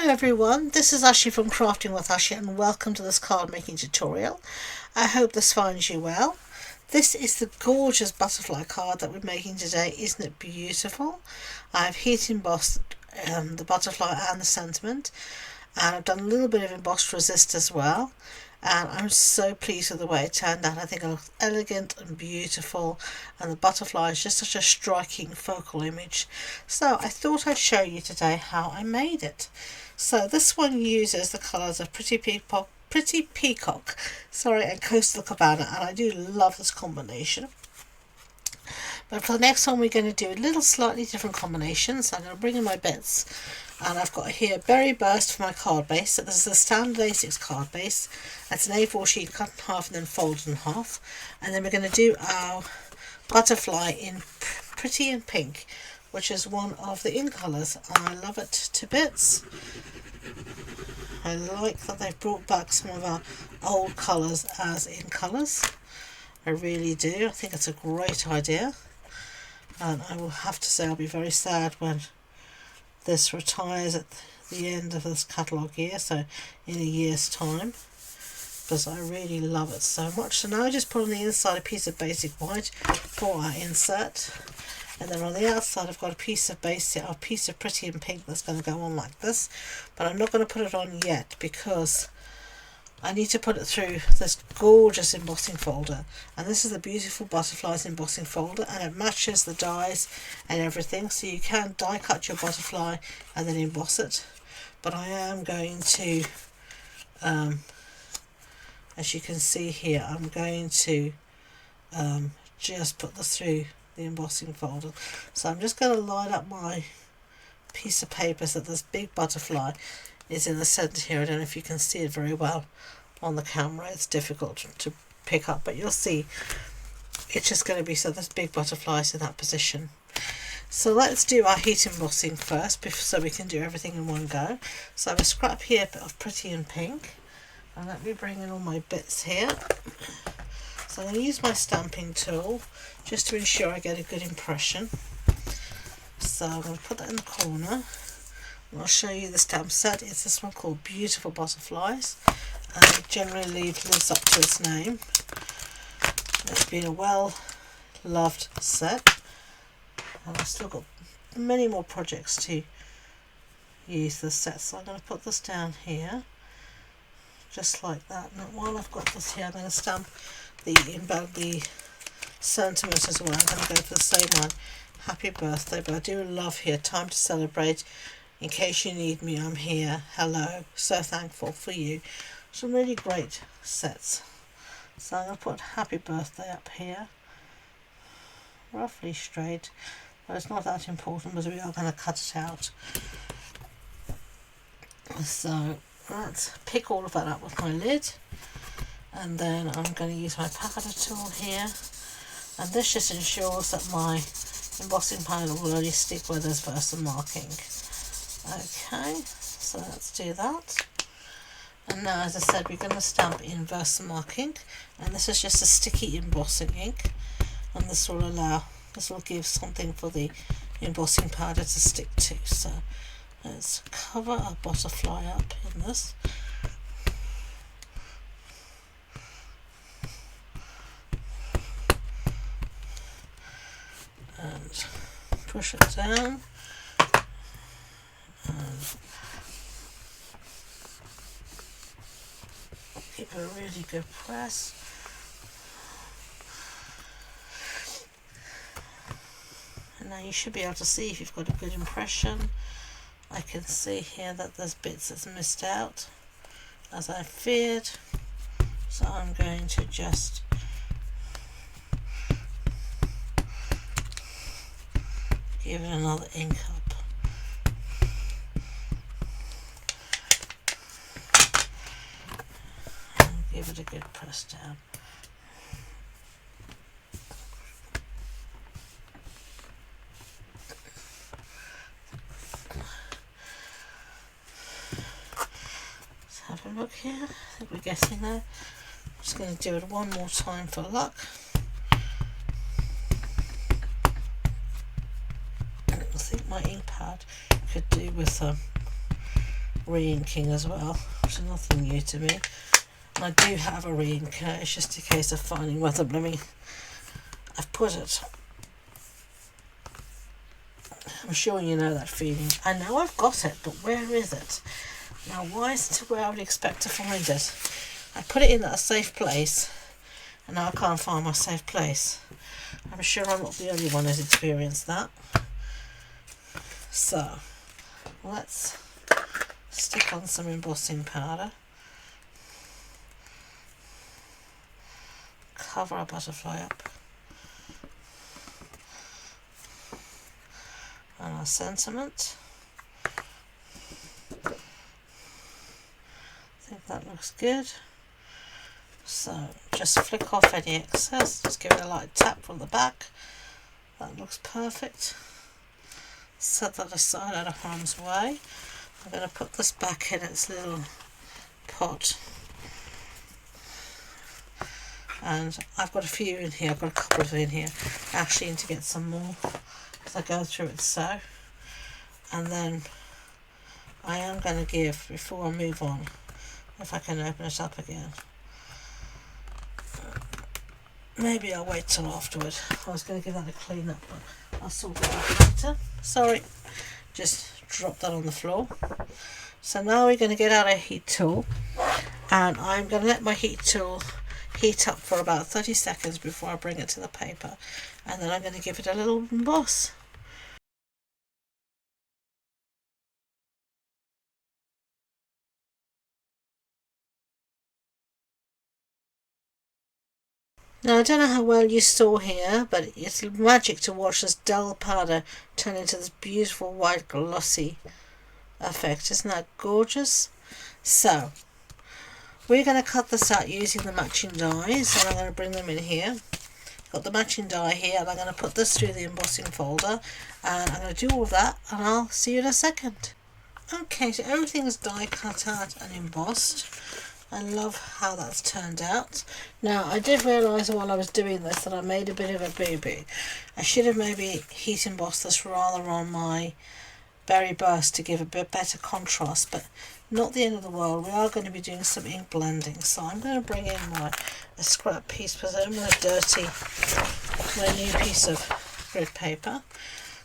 Hello everyone, this is Ashee from Crafting with Ashee and welcome to this card making tutorial. I hope this finds you well. This is the gorgeous butterfly card that we're making today. Isn't it beautiful? I've heat embossed the butterfly and the sentiment, and I've done a little bit of embossed resist as well, and I'm so pleased with the way it turned out. I think it looks elegant and beautiful, and the butterfly is just such a striking focal image. So I thought I'd show you today how I made it. So this one uses the colours of Pretty Peacock, and Coastal Cabana, and I do love this combination. But for the next one we're going to do a little slightly different combination. So I'm going to bring in my bits, and I've got here Berry Burst for my card base. So this is a standard A6 card base. That's an A4 sheet cut in half and then folded in half. And then we're going to do our butterfly in Pretty in Pink, which is one of the in colours. I love it to bits. I like that they've brought back some of our old colours as in colours. I really do. I think it's a great idea. And I will have to say I'll be very sad when this retires at the end of this catalogue year, so in a year's time, because I really love it so much. So now I just put on the inside a piece of basic white for our insert, and then on the outside I've got a piece of Pretty in Pink that's going to go on like this, but I'm not going to put it on yet because I need to put it through this gorgeous embossing folder, and this is the beautiful butterflies embossing folder, and it matches the dies and everything, so you can die cut your butterfly and then emboss it. But I am going to, as you can see here, I'm going to just put this through the embossing folder. So I'm just going to line up my piece of paper so that this big butterfly is in the centre here. I don't know if you can see it very well on the camera, it's difficult to pick up, but you'll see it's just going to be so this big butterfly is in that position. So let's do our heat embossing first so we can do everything in one go. So I have a scrap here of Pretty in Pink, and let me bring in all my bits here. So I'm going to use my stamping tool just to ensure I get a good impression. So I'm going to put that in the corner. I'll show you the stamp set. It's this one called Beautiful Butterflies, and it generally lives up to its name. It's been a well loved set, and I've still got many more projects to use this set. So I'm going to put this down here just like that, and while I've got this here I'm going to stamp the sentiment as well. I'm going to go for the same one, Happy Birthday, but I do love here Time to Celebrate, In Case You Need Me, I'm Here, Hello, So Thankful for You. Some really great sets. So I'm going to put Happy Birthday up here, roughly straight, but it's not that important because we are going to cut it out. So let's pick all of that up with my lid, and then I'm going to use my powder tool here, and this just ensures that my embossing powder will only stick where there's versa marking. Okay, so let's do that. And now, as I said, we're going to stamp in Versamark ink, and this is just a sticky embossing ink, and this will give something for the embossing powder to stick to. So let's cover our butterfly up in this. And push it down. And give it a really good press. And now you should be able to see if you've got a good impression. I can see here that there's bits that's missed out, as I feared. So I'm going to just give it another ink up. Give it a good press down. Let's have a look here. I think we're getting there. I'm just going to do it one more time for luck. I think my ink pad could do with re-inking as well, which is nothing new to me. And I do have a re-inker, it's just a case of finding where the blooming I've put it. I'm sure you know that feeling. I know I've got it, but where is it? Now, why is it where I would expect to find it? I put it in a safe place, and now I can't find my safe place. I'm sure I'm not the only one who's experienced that. So, let's stick on some embossing powder. Cover our butterfly up. And our sentiment. I think that looks good. So just flick off any excess, just give it a light tap from the back. That looks perfect. Set that aside out of harm's way. I'm going to put this back in its little pot. And I've got a few in here, I've got a couple of in here. I actually need to get some more as I go through it so. And then I am going to give, before I move on, if I can open it up again. Maybe I'll wait till afterward. I was going to give that a clean up, but I'll sort it out later. Sorry, just dropped that on the floor. So now we're going to get out a heat tool, and I'm going to let my heat tool heat up for about 30 seconds before I bring it to the paper, and then I'm going to give it a little emboss. Now, I don't know how well you saw here, but it's magic to watch this dull powder turn into this beautiful white glossy effect. Isn't that gorgeous? So, we're going to cut this out using the matching dies, and I'm going to bring them in here. Got the matching die here, and I'm going to put this through the embossing folder, and I'm going to do all of that, and I'll see you in a second. Okay, so everything's die cut out and embossed. I love how that's turned out. Now, I did realise while I was doing this that I made a bit of a boo-boo. I should have maybe heat embossed this rather on my berry burst to give a bit better contrast, but not the end of the world. We are going to be doing some ink blending, so I'm going to bring in a scrap piece, because I'm going to dirty my new piece of grid paper.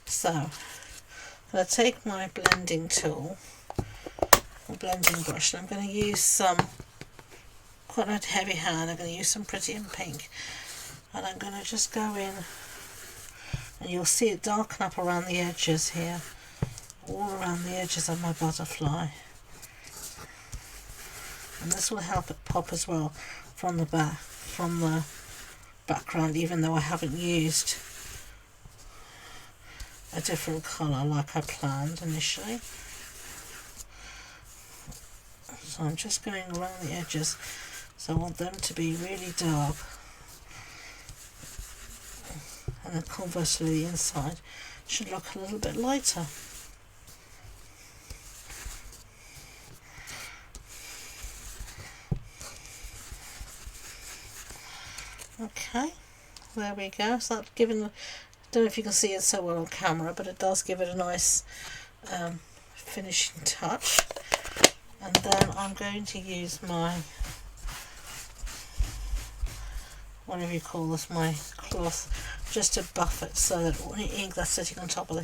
So, I'm going to take my blending tool, or blending brush, and I'm going to use some, quite a heavy hand, I'm going to use some Pretty in Pink, and I'm going to just go in, and you'll see it darken up around the edges here, all around the edges of my butterfly, and this will help it pop as well from the background, even though I haven't used a different colour like I planned initially. So I'm just going around the edges, so I want them to be really dark, and then conversely the inside should look a little bit lighter. Okay, there we go. So that's given, I don't know if you can see it so well on camera, but it does give it a nice finishing touch. And then I'm going to use my, whatever you call this, my cloth, just to buff it so that any ink that's sitting on top of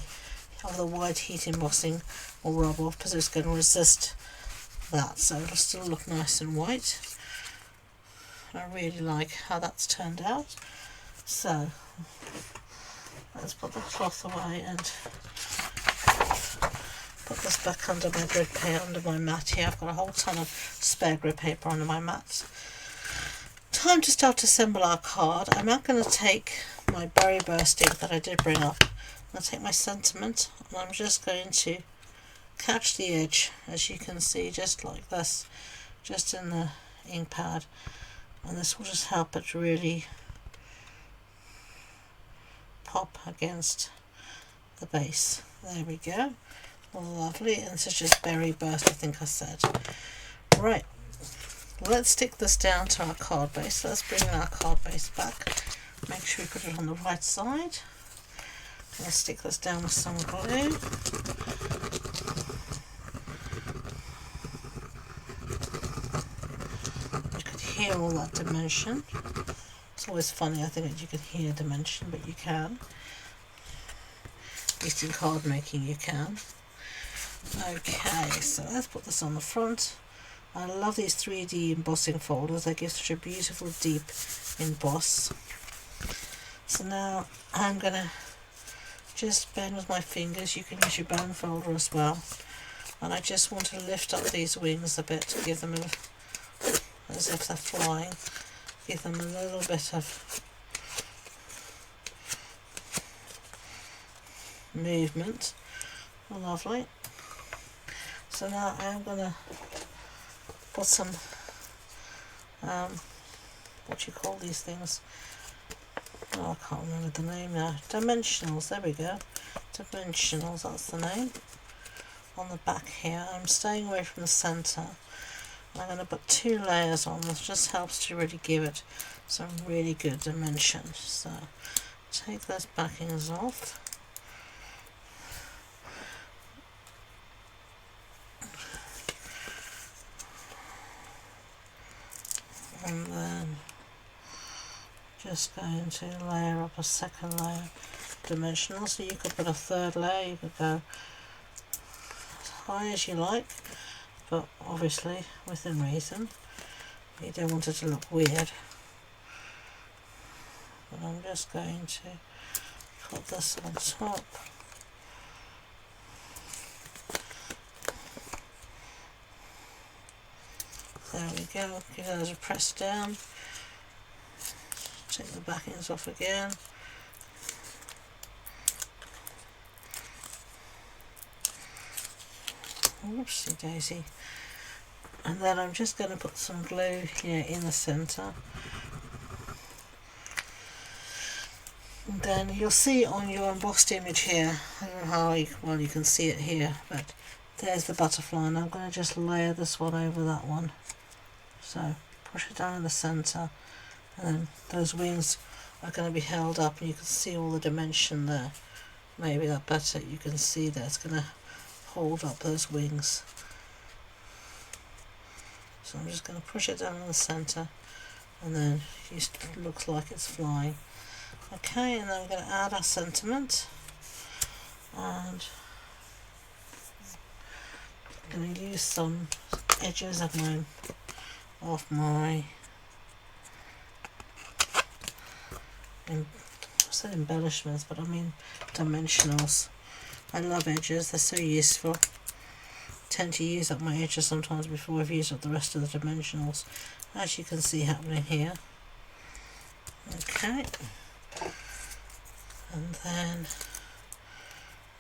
the white heat embossing will rub off, because it's going to resist that, so it'll still look nice and white. I really like how that's turned out. So let's put the cloth away and put this back under my grid paper, under my mat here. I've got a whole ton of spare grid paper under my mat. Time to start to assemble our card. I'm now going to take my berry burst ink that I did bring up. I'm going to take my sentiment, and I'm just going to catch the edge, as you can see, just like this, just in the ink pad, and this will just help it really pop against the base. There we go. Lovely, and this is just berry burst, I think I said. Right, let's stick this down to our card base. Let's bring our card base back. Make sure we put it on the right side. I'm going to stick this down with some glue. hear all that dimension. It's always funny, I think, that you can hear dimension, but you can. At least in card making you can. Okay, so let's put this on the front. I love these 3D embossing folders. They give such a beautiful deep emboss. So now I'm going to just bend with my fingers. You can use your bone folder as well. And I just want to lift up these wings a bit to give them as if they're flying. Give them a little bit of movement. Oh, lovely. So now I'm going to put some, what do you call these things? Oh, I can't remember the name now. Dimensionals, there we go. Dimensionals, that's the name. On the back here. I'm staying away from the centre. I'm going to put 2 layers on. This just helps to really give it some really good dimension. So take those backings off. And then just going to layer up a second layer dimensional. So you could put a 3rd layer, you could go as high as you like, but obviously within reason. You don't want it to look weird. But I'm just going to put this on top. There we go, give those a press down. Take the backings off again. Oopsie daisy. And then I'm just going to put some glue here in the centre. And then you'll see on your embossed image here, I don't know how well you can see it here, but there's the butterfly, and I'm going to just layer this one over that one. So push it down in the centre, and then those wings are going to be held up, and you can see all the dimension there. Maybe that better, you can see that it's going to hold up those wings. So I'm just going to push it down in the centre, and then it looks like it's flying. Okay, and then I'm going to add our sentiment, and I'm going to use some edges of my I said embellishments, but I mean dimensionals. I love edges, they're so useful. Tend to use up my edges sometimes before I've used up the rest of the dimensionals, as you can see happening here. Okay, and then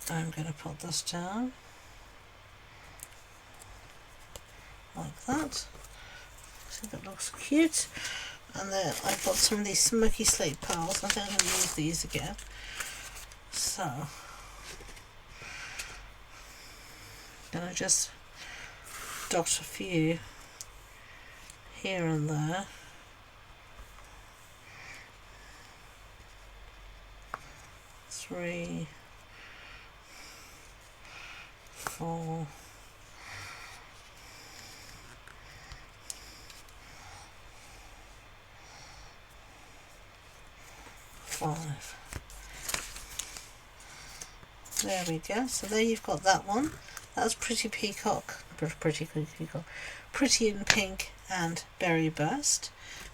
I'm going to put this down like that. See if it looks cute. And then I've got some of these smoky slate pearls. I think I'm going to use these again. So I'm going to just dot a few here and there. 3, 4, 5. There we go. So there you've got that one. That's Pretty Peacock, Pretty in Pink and Berry Burst.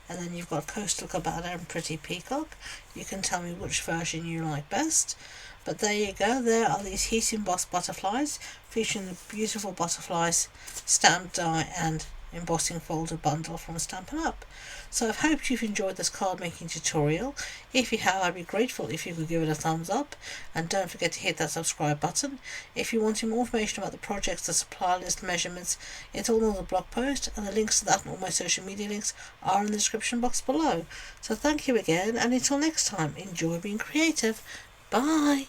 And then you've got Coastal Cabana and Pretty Peacock. You can tell me which version you like best. But there you go. There are these heat embossed butterflies featuring the beautiful butterflies, stamped die and embossing folder bundle from Stampin' Up. So I hope you've enjoyed this card making tutorial. If you have, I'd be grateful if you could give it a thumbs up, and don't forget to hit that subscribe button. If you want more information about the projects, the supply list, measurements, it's all on the blog post, and the links to that and all my social media links are in the description box below. So thank you again, and until next time, enjoy being creative. Bye.